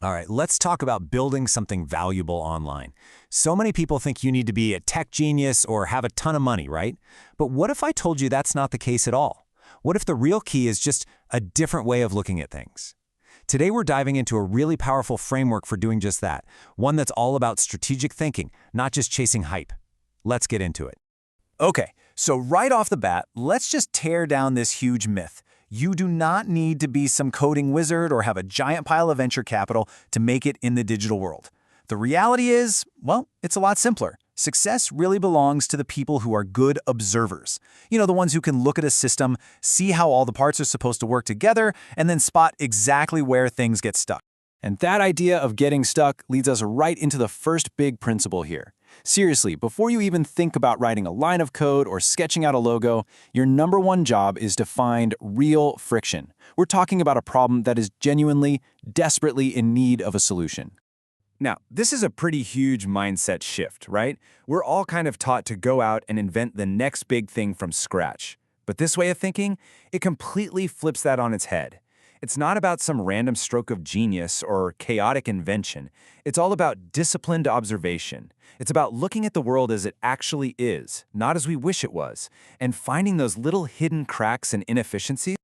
All right, let's talk about building something valuable online. So many people think you need to be a tech genius or have a ton of money, right? But what if I told you that's not the case at all? What if the real key is just a different way of looking at things? Today we're diving into a really powerful framework for doing just that, one that's all about strategic thinking, not just chasing hype. Let's get into it. Okay, so right off the bat, let's just tear down this huge myth. You do not need to be some coding wizard or have a giant pile of venture capital to make it in the digital world. The reality is, well, it's a lot simpler. Success really belongs to the people who are good observers. You know, the ones who can look at a system, see how all the parts are supposed to work together, and then spot exactly where things get stuck. And that idea of getting stuck leads us right into the first big principle here. Seriously, before you even think about writing a line of code or sketching out a logo, your number one job is to find real friction. We're talking about a problem that is genuinely, desperately in need of a solution. Now, this is a pretty huge mindset shift, right? We're all kind of taught to go out and invent the next big thing from scratch. But this way of thinking, it completely flips that on its head. It's not about some random stroke of genius or chaotic invention. It's all about disciplined observation. It's about looking at the world as it actually is, not as we wish it was, and finding those little hidden cracks and inefficiencies.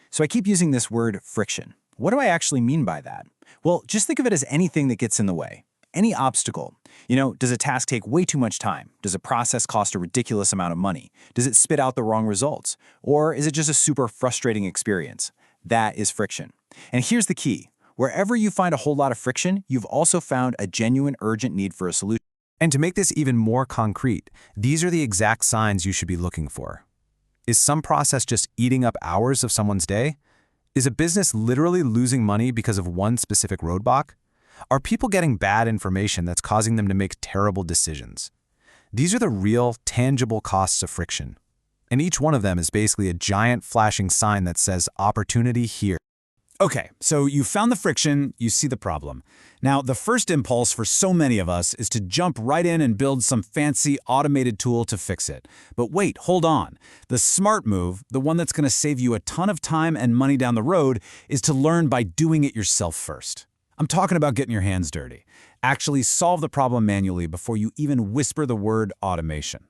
So I keep using this word friction. What do I actually mean by that? Well, just think of it as anything that gets in the way. Any obstacle. You know, does a task take way too much time? Does a process cost a ridiculous amount of money? Does it spit out the wrong results? Or is it just a super frustrating experience? That is friction. And here's the key. Wherever you find a whole lot of friction, you've also found a genuine urgent need for a solution. And to make this even more concrete, these are the exact signs you should be looking for. Is some process just eating up hours of someone's day? Is a business literally losing money because of one specific roadblock? Are people getting bad information that's causing them to make terrible decisions? These are the real, tangible costs of friction. And each one of them is basically a giant flashing sign that says opportunity here. Okay, so you found the friction, you see the problem. Now, the first impulse for so many of us is to jump right in and build some fancy automated tool to fix it. But wait, hold on. The smart move, the one that's going to save you a ton of time and money down the road, is to learn by doing it yourself first. I'm talking about getting your hands dirty. Actually solve the problem manually before you even whisper the word automation.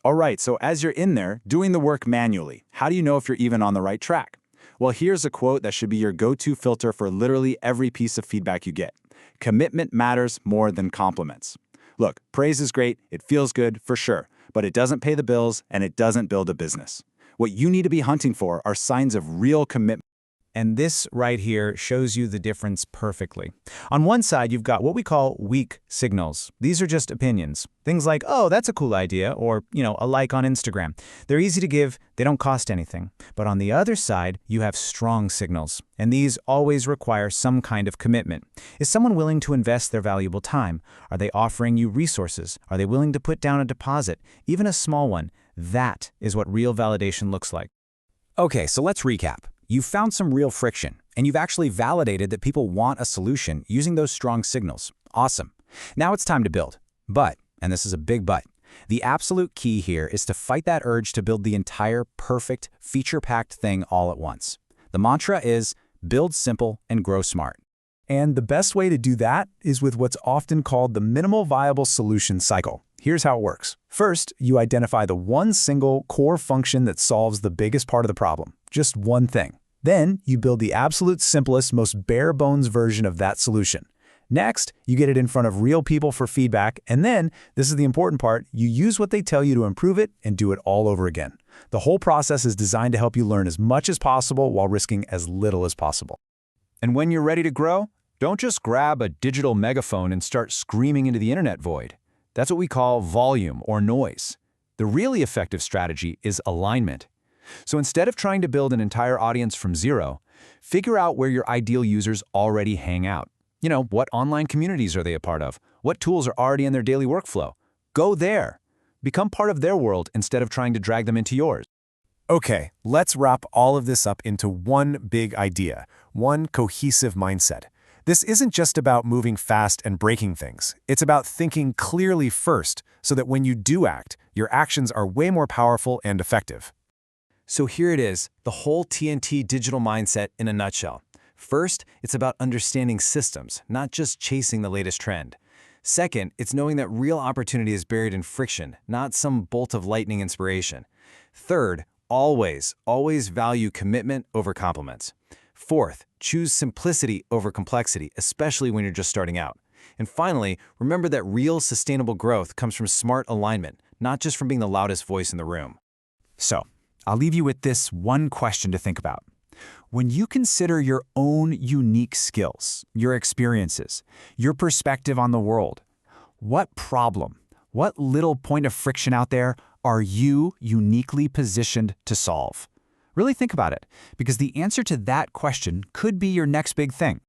All right, so as you're in there, doing the work manually, how do you know if you're even on the right track? Well, here's a quote that should be your go-to filter for literally every piece of feedback you get. Commitment matters more than compliments. Look, praise is great, it feels good, for sure, but it doesn't pay the bills and it doesn't build a business. What you need to be hunting for are signs of real commitment. And this right here shows you the difference perfectly. On one side, you've got what we call weak signals. These are just opinions. Things like, oh, that's a cool idea, or, a like on Instagram. They're easy to give, they don't cost anything. But on the other side, you have strong signals. And these always require some kind of commitment. Is someone willing to invest their valuable time? Are they offering you resources? Are they willing to put down a deposit, even a small one? That is what real validation looks like. Okay, so let's recap. You've found some real friction, and you've actually validated that people want a solution using those strong signals. Awesome. Now it's time to build. But, and this is a big but, the absolute key here is to fight that urge to build the entire perfect, feature-packed thing all at once. The mantra is, build simple and grow smart. And the best way to do that is with what's often called the minimal viable solution cycle. Here's how it works. First, you identify the one single core function that solves the biggest part of the problem. Just one thing. Then, you build the absolute simplest, most bare-bones version of that solution. Next, you get it in front of real people for feedback, and then, this is the important part, you use what they tell you to improve it and do it all over again. The whole process is designed to help you learn as much as possible while risking as little as possible. And when you're ready to grow, don't just grab a digital megaphone and start screaming into the internet void. That's what we call volume or noise. The really effective strategy is alignment. So instead of trying to build an entire audience from zero, figure out where your ideal users already hang out. What online communities are they a part of? What tools are already in their daily workflow? Go there. Become part of their world instead of trying to drag them into yours. Okay, let's wrap all of this up into one big idea, one cohesive mindset. This isn't just about moving fast and breaking things. It's about thinking clearly first so that when you do act, your actions are way more powerful and effective. So here it is, the whole TNT Digital Mindset in a nutshell. First, it's about understanding systems, not just chasing the latest trend. Second, it's knowing that real opportunity is buried in friction, not some bolt of lightning inspiration. Third, always value commitment over compliments. Fourth, choose simplicity over complexity, especially when you're just starting out. And finally, remember that real sustainable growth comes from smart alignment, not just from being the loudest voice in the room. So, I'll leave you with this one question to think about. When you consider your own unique skills, your experiences, your perspective on the world, what problem, what little point of friction out there are you uniquely positioned to solve? Really think about it, because the answer to that question could be your next big thing.